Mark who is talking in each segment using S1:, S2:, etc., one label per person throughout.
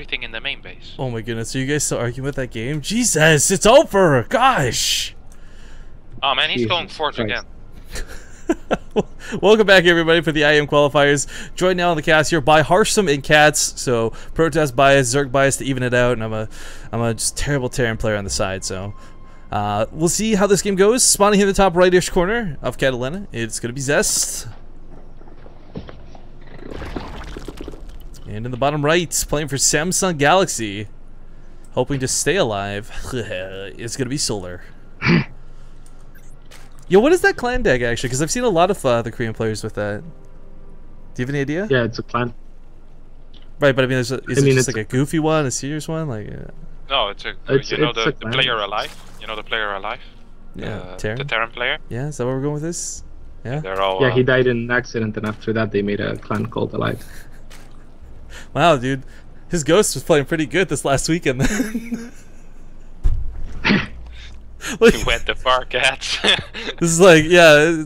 S1: everything in the main base.
S2: Oh my goodness, are you guys still arguing with that game? Jesus, it's over! Gosh!
S1: Oh man, he's
S3: Jesus
S1: going fourth
S3: Christ.
S1: again.
S2: Welcome back, everybody, for the IEM qualifiers. Joined now on the cast here by Harsham and Cats. So protest bias, Zerg bias to even it out, and I'm a just terrible Terran player on the side. So we'll see how this game goes. Spawning in the top rightish corner of Catalina, it's gonna be Zest. And in the bottom right, playing for Samsung Galaxy, hoping to stay alive, it's gonna be Solar. Yo, what is that clan deck actually? Because I've seen a lot of the Korean players with that. Do you have any idea?
S3: Yeah, it's a clan.
S2: Right, but I mean, is it just like a goofy one, a serious one? Like,
S1: No, it's a the player alive. You know the player alive.
S2: Yeah,
S1: the Terran player.
S2: Yeah, is that where we're going with this? Yeah.
S1: They're all.
S3: Yeah, he died in an accident, and after that, they made a clan called Alive.
S2: Wow, dude, his ghost was playing pretty good this last weekend.
S1: He went to far, Cats.
S2: This is like, yeah.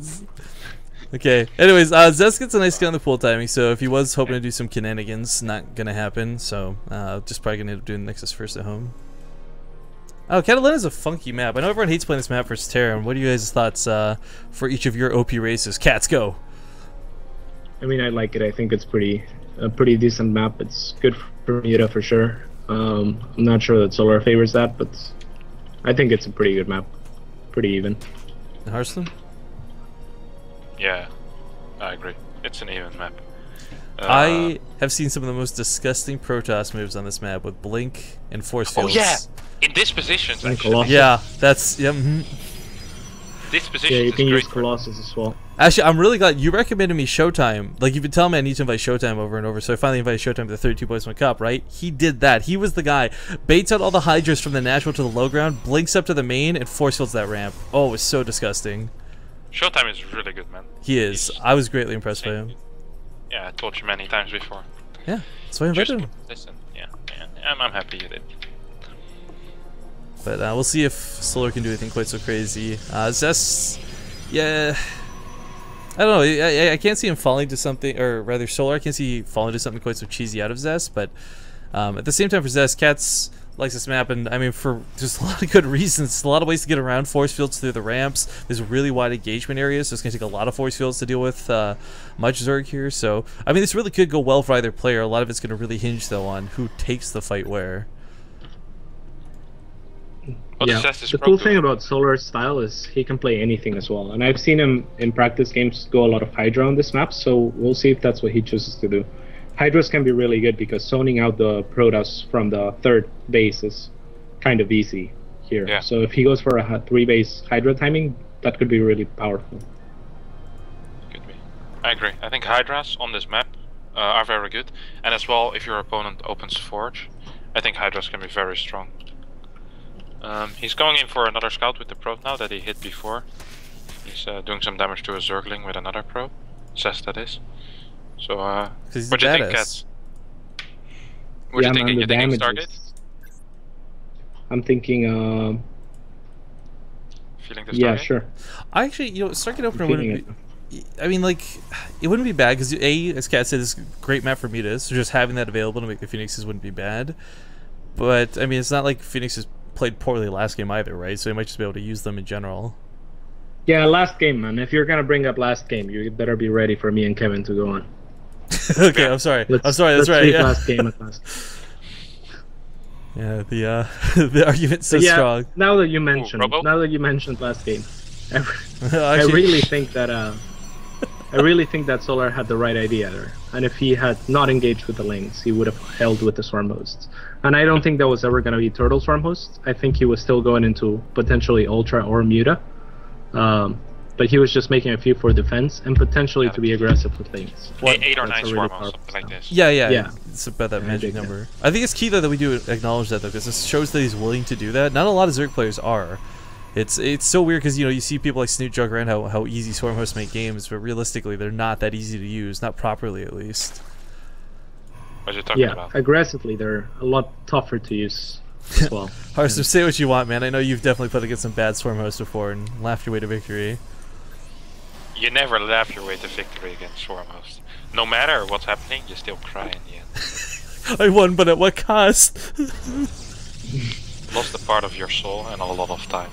S2: Okay. Anyways, Zest gets a nice kill on the pool timing, so if he was hoping to do some shenanigans, not gonna happen. So just probably gonna end up doing Nexus first at home. Oh, Catalina's a funky map. I know everyone hates playing this map versus Terran. What are you guys' thoughts for each of your OP races? Cats, go.
S3: I mean, I like it. I think it's a pretty decent map. It's good for Muta for sure. I'm not sure that Solar favors that, but I think it's a pretty good map. Pretty even.
S2: Harslam?
S1: Yeah, I agree. It's an even map.
S2: I have seen some of the most disgusting Protoss moves on this map with Blink and Force Fields.
S1: Oh yeah, in this position, actually.
S2: Yeah, that's
S1: This position.
S3: Yeah, you
S1: is
S3: can
S1: great
S3: use Colossus as well.
S2: Actually, I'm really glad you recommended me Showtime. Like, you've been telling me I need to invite Showtime over and over, so I finally invited Showtime to the 32-Pointsman Cup, right? He did that. He was the guy. Baits out all the Hydras from the natural to the low ground, blinks up to the main, and force fields that ramp. Oh, it was so disgusting. Showtime
S1: is really good, man.
S2: He is. I was greatly impressed by him.
S1: Yeah, I told you many times before.
S2: Yeah, that's why I invited him.
S1: Listen, yeah, I'm happy you did.
S2: But we'll see if Solar can do anything quite so crazy. Zest, yeah, I don't know. I can't see him falling to something, or rather Solar, I can't see falling to something quite so cheesy out of Zest. But at the same time, for Zest, Cats likes this map, and I mean, for just a lot of good reasons. A lot of ways to get around force fields through the ramps. There's really wide engagement areas, so it's going to take a lot of force fields to deal with much Zerg here. So, I mean, this really could go well for either player. A lot of it's going to really hinge, though, on who takes the fight where.
S3: Yeah, the cool thing about Solar's style is he can play anything as well. And I've seen him in practice games go a lot of Hydra on this map, so we'll see if that's what he chooses to do. Hydras can be really good because zoning out the Protoss from the third base is kind of easy here.
S1: Yeah.
S3: So if he goes for a 3-base Hydra timing, that could be really powerful.
S1: Could be. I agree. I think Hydras on this map are very good. And as well, if your opponent opens Forge, I think Hydras can be very strong. He's going in for another scout with the probe now that he hit before. He's doing some damage to a Zergling with another probe. Zest, that is. So, what do you think, Cats? What do you think? You thinking Stargate?
S3: I'm thinking,
S1: Feeling the Stargate?
S3: yeah, sure.
S2: I actually, you know, Stargate opener wouldn't be. I mean, like, it wouldn't be bad because as Cat said, it's a great map for Mutas, so just having that available to make the Phoenixes wouldn't be bad. But I mean, it's not like Phoenixes played poorly last game either, right? So you might just be able to use them in general.
S3: Yeah, last game, man. If you're gonna bring up last game, you better be ready for me and Kevin to go on.
S2: Okay, yeah. I'm sorry. That's right. Yeah.
S3: Last game at last.
S2: Yeah, the argument's so strong.
S3: Now that you mentioned last game, I really think that Solar had the right idea there. And if he had not engaged with the Lings, he would have held with the Swarm hosts. And I don't think that was ever going to be Turtle Swarm hosts. I think he was still going into potentially Ultra or Muta. But he was just making a few for defense and potentially to be aggressive with things.
S1: 8 or 9 Swarm hosts, something like this.
S2: Yeah. It's about that magic number. I think it's key though that we do acknowledge that though, because this shows that he's willing to do that. Not a lot of Zerg players are. It's so weird because you see people like Snoot joke around how easy Swarm hosts make games, but realistically they're not that easy to use, not properly at least.
S1: What are you talking about?
S3: Aggressively they're a lot tougher to use as well.
S2: Harster, say what you want, man. I know you've definitely played against some bad Swarm hosts before and laughed your way to victory.
S1: You never laugh your way to victory against Swarm hosts. No matter what's happening, you still cry in the end.
S2: I won, but at what cost?
S1: Lost a part of your soul and a lot of time.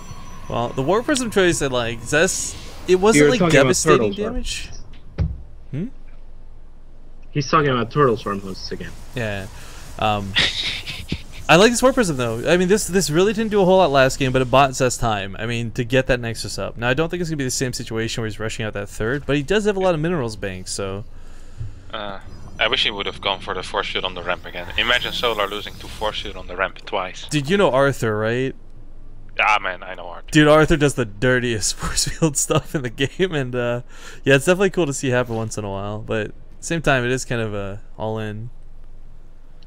S2: Well, the War Prism choice, I like. Zest, it wasn't
S3: You're
S2: like
S3: talking about
S2: devastating
S3: turtles, right?
S2: damage. Hmm?
S3: He's talking about turtle swarm hosts again.
S2: Yeah. I like this War Prism though. I mean, this really didn't do a whole lot last game, but it bought Zest time. I mean, to get that Nexus up. Now, I don't think it's gonna be the same situation where he's rushing out that third, but he does have a lot of minerals bank, so.
S1: I wish he would have gone for the force field on the ramp again. Imagine Solar losing to force field on the ramp twice.
S2: Dude, you know Arthur, right?
S1: Ah man, I know Art.
S2: Dude, Arthur does the dirtiest force field stuff in the game, and yeah, it's definitely cool to see happen once in a while. But at the same time, it is kind of all in.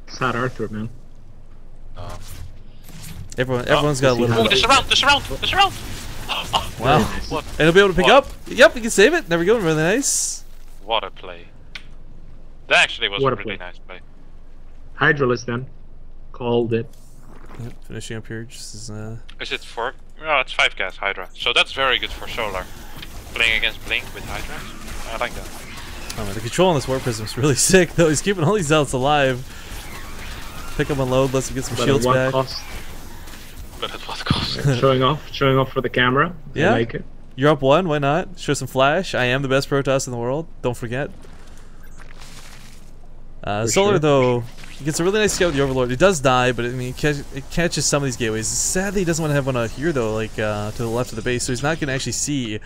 S3: Sad Arthur, man.
S2: Everyone's got a little.
S1: Oh, there's a round!
S2: Wow.
S1: What?
S2: And he'll be able to pick up. Yep, you can save it. There we go. Really nice.
S1: What a play. That actually was
S3: What
S1: a
S3: a
S1: really
S3: play.
S1: nice play.
S3: Hydralist then. Called it.
S2: Yep, finishing up here. Just as,
S1: Is it 4? No, it's 5 gas Hydra. So that's very good for Solar. Playing against Blink with Hydra. I like that.
S2: oh man, the control on this War Prism is really sick though. He's keeping all these zealots alive. Pick up and load, lets him get some
S3: But
S2: shields
S3: at what
S2: back.
S3: cost?
S1: But at what cost?
S3: showing off for the camera.
S2: Yeah.
S3: I like it.
S2: You're up one, why not? Show some flash. I am the best Protoss in the world. Don't forget. Solar
S3: sure.
S2: though, he gets a really nice scout with the Overlord. He does die, but I mean, it catches some of these gateways. Sadly, he doesn't want to have one out here though, like to the left of the base, so he's not going to actually see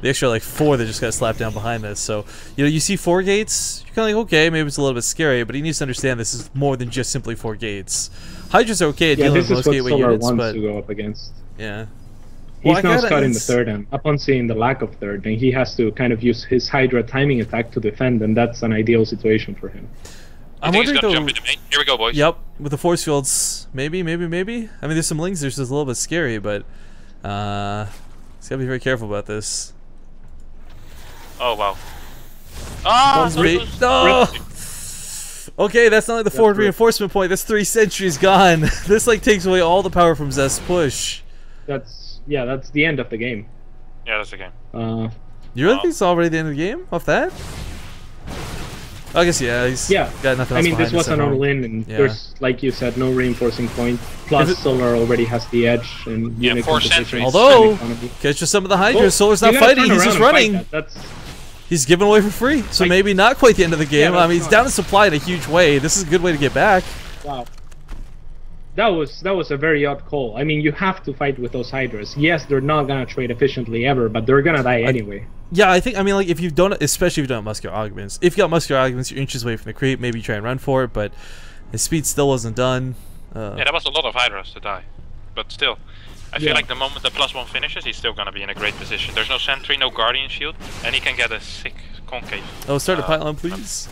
S2: the extra like 4 that just got slapped down behind this. So, you know, you see 4 gates, you're kind of like, okay, maybe it's a little bit scary, but he needs to understand this is more than just simply 4 gates. Hydra's are okay at
S3: Yeah,
S2: dealing
S3: this
S2: with
S3: is
S2: most
S3: what
S2: gateway
S3: Solar
S2: units,
S3: wants
S2: but
S3: to go up against.
S2: yeah.
S3: He's
S2: Well, I
S3: now
S2: gotta-
S3: scouting the
S2: it's-
S3: third, and upon seeing the lack of third, then he has to kind of use his Hydra timing attack to defend, and that's an ideal situation for him.
S2: I'm
S1: I think he's
S2: wondering
S1: gonna
S2: though.
S1: jump in the main. Here we go, boys.
S2: Yep, with the force fields, maybe. I mean, there's some links. There's just a little bit scary, but he's gotta be very careful about this.
S1: Oh wow. Ah!
S2: No. Okay, that's not like the forward
S3: right.
S2: reinforcement point. That's 3 sentries gone. This like takes away all the power from Zest's push.
S3: That's the end of the game.
S1: Yeah, that's the game.
S2: You really think it's already the end of the game off that? I guess yeah. He's got nothing
S3: I
S2: else
S3: mean, this
S2: behind
S3: was
S2: us at
S3: an
S2: home.
S3: all-in, and
S2: Yeah.
S3: there's, like you said, no reinforcing point. Plus,
S2: If it-
S3: Solar already has the edge and
S1: Yeah,
S3: unit
S1: 4
S3: composition.
S1: sentries.
S2: Although,
S3: Economy.
S2: catch just some of the Hydra.
S3: Well,
S2: Solar's
S3: you
S2: not
S3: gotta
S2: fighting.
S3: turn
S2: He's
S3: around
S2: just
S3: and fight
S2: running.
S3: that. That's
S2: He's giving away for free. So
S3: Like-
S2: maybe not quite the end of the game.
S3: Yeah,
S2: I mean, he's
S3: that's
S2: down
S3: not-
S2: in supply in a huge way. This is a good way to get back.
S3: wow. That was a very odd call. I mean, you have to fight with those Hydras. Yes, they're not gonna trade efficiently ever, but they're gonna die anyway.
S2: Yeah, I mean, like, if you don't, especially if you don't have muscular augments. If you got muscular augments, you're inches away from the creep. Maybe try and run for it, but his speed still wasn't done.
S1: Yeah, that was a lot of Hydras to die. But still, I feel like the moment the +1 finishes, he's still gonna be in a great position. There's no sentry, no guardian shield, and he can get a sick concave.
S2: Oh, start a pylon, please.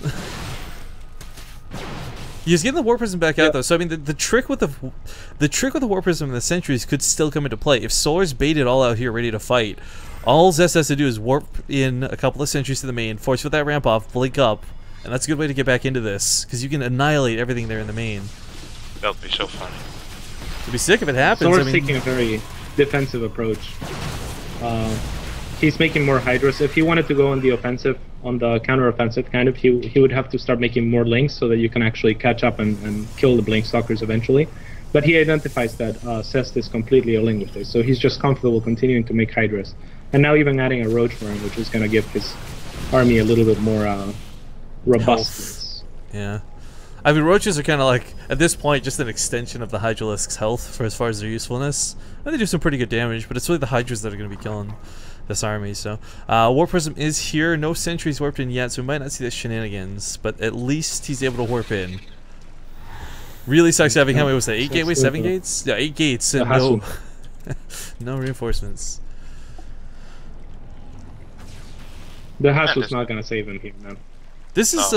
S2: He's getting the War Prism back out though, so I mean the trick with the War Prism and the sentries could still come into play. If Solar's baited all out here ready to fight, all Zest has to do is warp in a couple of sentries to the main, force with that ramp off, blink up, and that's a good way to get back into this, because you can annihilate everything there in the main.
S1: That would be so funny.
S2: It'd be sick if it happens.
S3: Solar's
S2: I mean,
S3: taking a very defensive approach. He's making more Hydras. If he wanted to go on the offensive, on the counter-offensive, kind of, he would have to start making more links so that you can actually catch up and kill the Blink Stalkers eventually. But he identifies that Zest is completely all in with this, so he's just comfortable continuing to make Hydras. And now even adding a Roach for him, which is going to give his army a little bit more robustness.
S2: yeah. I mean, Roaches are kind of like, at this point, just an extension of the Hydralisk's health for as far as their usefulness. And they do some pretty good damage, but it's really the Hydras that are going to be killing this army. So War Prism is here. No sentries warped in yet, so we might not see the shenanigans, but at least he's able to warp in. Really sucks having, how many was that, 8 gateways, 7 gates? Yeah, 8 gates and no, no reinforcements.
S3: The Hassle's not going to save him here, man.
S2: This is,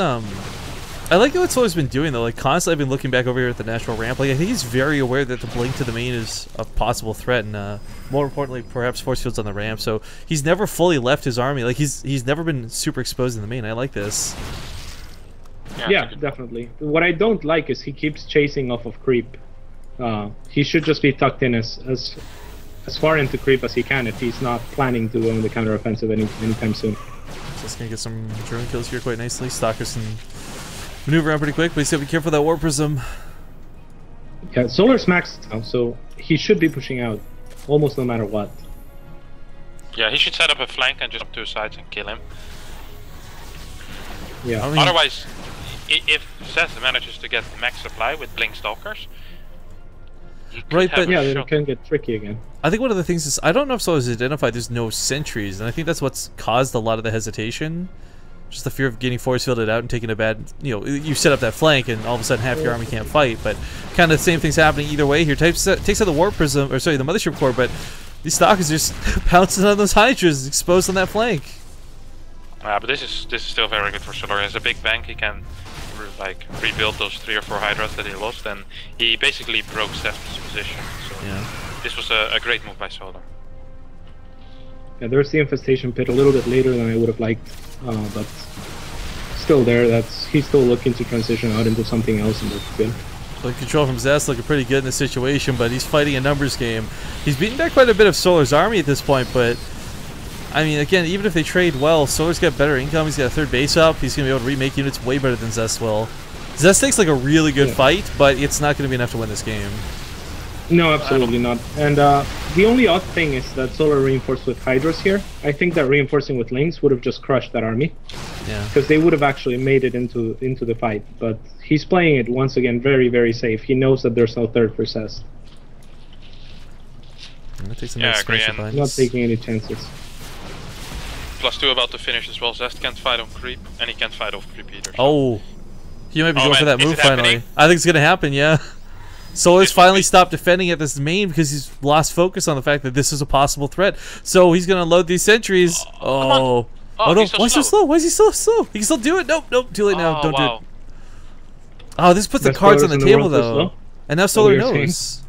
S2: I like what Solar's been doing though, like constantly I've been looking back over here at the natural ramp, like I think he's very aware that the blink to the main is a possible threat, and more importantly perhaps force fields on the ramp, so he's never fully left his army, like he's never been super exposed in the main. I like this.
S3: Yeah, definitely. What I don't like is he keeps chasing off of creep. He should just be tucked in as far into creep as he can if he's not planning to go on the counter-offensive anytime soon.
S2: Just gonna get some drone kills here quite nicely. Stalkers can Maneuver around pretty quick, but he's got to be careful of that Warp Prism.
S3: Yeah, Solar's maxed now, so he should be pushing out almost no matter what.
S1: Yeah, he should set up a flank and just jump to his sides and kill him.
S3: Yeah.
S2: I mean,
S1: Otherwise, if Zest manages to get max supply with Blink Stalkers, he could
S2: Right,
S1: have
S2: but-
S1: a
S3: Yeah, then
S1: shot.
S3: it can get tricky again.
S2: I think one of the things is I don't know if Solar's identified there's no sentries, and I think that's what's caused a lot of the hesitation. Just the fear of getting force fielded out and taking a bad, you set up that flank and all of a sudden half your army can't fight. But kind of the same thing's happening either way here. Takes out the Warp Prism, or sorry, the Mothership Core, but these Stalkers just pouncing on those Hydras exposed on that flank.
S1: But this is still very good for Solar. He has a big bank. He can rebuild those 3 or 4 Hydras that he lost, and he basically broke Zest's position. So
S2: Yeah.
S1: this was a great move by Solar.
S3: Yeah, there's the Infestation Pit a little bit later than I would have liked, but still there. He's still looking to transition out into something else, and that's good.
S2: So control from Zest looking pretty good in this situation, but he's fighting a numbers game. He's beaten back quite a bit of Solar's army at this point, but I mean, again, even if they trade well, Solar's got better income. He's got a 3rd base up. He's going to be able to remake units way better than Zest will. Zest takes like a really good fight, but it's not going to be enough to win this game.
S3: No, absolutely not. And the only odd thing is that Solar reinforced with Hydras here. I think that reinforcing with Lynx would have just crushed that army.
S2: Yeah.
S3: Because they would have actually made it into the fight. But he's playing it once again very, very safe. He knows that there's no 3rd for Zest.
S1: Yeah, I agree, and
S3: Not taking any chances.
S1: +2 about to finish as well. Zest can't fight on creep, and he can't fight off creep either. So.
S2: Oh, he might be
S1: Oh,
S2: going
S1: man,
S2: for that
S1: is
S2: move
S1: it happening?
S2: finally. I think it's going to happen, yeah. Solar's
S1: This will
S2: finally
S1: be-
S2: stopped defending at this main because he's lost focus on the fact that this is a possible threat. So he's going to load these sentries. Oh no,
S1: he's so
S2: why is he so slow? Why is he so slow? He can still do it. Nope, too late now. Don't do it. Oh, this puts the
S3: Best
S2: cards on
S3: players
S2: the
S3: in the
S2: table
S3: world are
S2: though.
S3: slow?
S2: And now Solar
S3: you're saying?
S2: knows.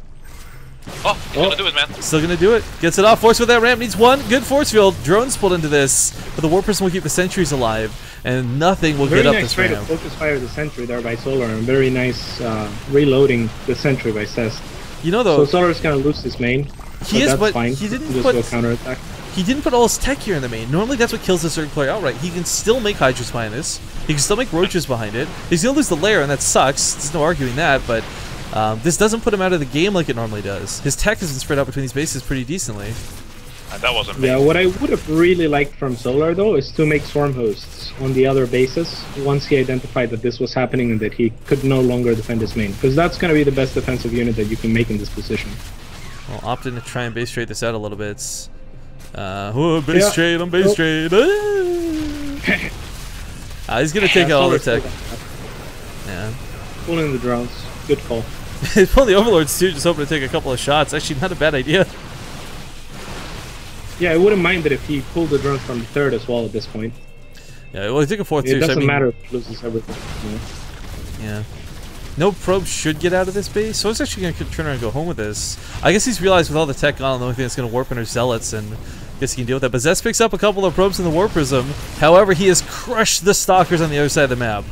S1: Oh, he's gonna do it, man.
S2: Still gonna do it. Gets it off. Force with that ramp. Needs one. Good force field. Drones pulled into this. But the Warp Prism will keep the sentries alive. And nothing will
S3: Very
S2: get up
S3: nice
S2: this
S3: try to
S2: ramp.
S3: focus fire the sentry there by Solar, and very nice reloading the sentry by Zest.
S2: You know
S3: So
S2: though,
S3: Solar's gonna lose his main.
S2: he is,
S3: that's
S2: but
S3: fine.
S2: he didn't
S3: Just
S2: put
S3: go counterattack.
S2: He didn't put all his tech here in the main. Normally that's what kills a certain player outright. He can still make Hydras behind this. He can still make Roaches behind it. He's going to lose the lair, and that sucks. There's no arguing that, but this doesn't put him out of the game like it normally does. His tech has been spread out between these bases pretty decently.
S1: And that was amazing.
S3: Yeah, what I would have really liked from Solar, though, is to make Swarm Hosts on the other bases once he identified that this was happening and that he could no longer defend his main. Because that's going to be the best defensive unit that you can make in this position.
S2: Well, opting to try and base trade this out a little bit. It's, base
S3: Yeah.
S2: trade, I'm base
S3: Nope.
S2: trade. He's going to take out all the
S3: Solar's
S2: tech.
S3: still
S2: Yeah.
S3: pulling the drones. Good call.
S2: He's pulling the Overlords too, just hoping to take a couple of shots. Actually, not a bad idea.
S3: Yeah, I wouldn't mind it if he pulled the drones from the 3rd as well at this point.
S2: Yeah, well, he took a 4th
S3: It
S2: too. So, I
S3: doesn't
S2: mean,
S3: matter if he loses everything. You know?
S2: Yeah. No probe should get out of this base, so he's actually going to turn around and go home with this. I guess he's realized with all the tech gone, the only thing that's going to warp in are Zealots, and I guess he can deal with that. But Zest picks up a couple of probes in the Warp Prism. However, he has crushed the Stalkers on the other side of the map.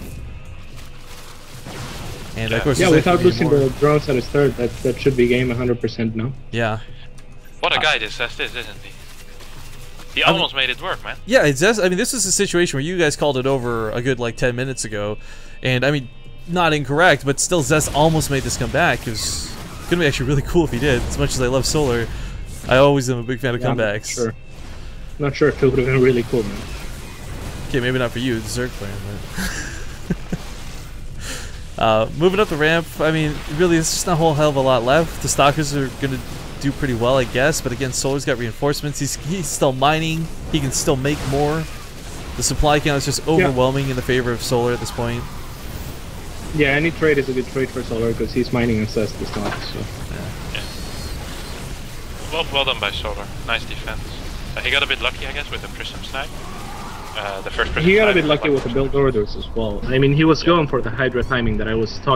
S2: And of course,
S3: Yeah,
S2: there's
S3: without
S2: actually
S3: losing
S2: more.
S3: the drones at his 3rd, that should be game 100% now.
S2: Yeah.
S1: What a guy this Zest is, isn't he? He almost made it work, man.
S2: Yeah, it's Zest. I mean, this is a situation where you guys called it over a good, 10 minutes ago. And, I mean, not incorrect, but still Zest almost made this come back. It was going to be actually really cool if he did. As much as I love Solar, I always am a big fan of
S3: Yeah,
S2: comebacks.
S3: Not sure if it would have been really cool, man.
S2: Okay, maybe not for you, the Zerg player, but... moving up the ramp, I mean, really, there's just not a whole hell of a lot left. The Stalkers are going to do pretty well, I guess, but again, Solar's got reinforcements. He's still mining. He can still make more. The supply count is just overwhelming in the favor of Solar at this point.
S3: Yeah, any trade is a good trade for Solar because he's mining and Zest this time. So.
S1: Well done by Solar. Nice defense. He got a bit lucky, I guess, with the Prism snipe. The first Prism
S3: He got a
S1: snipe
S3: bit lucky with the build orders as well. I mean, he was going for the Hydra timing that I was talking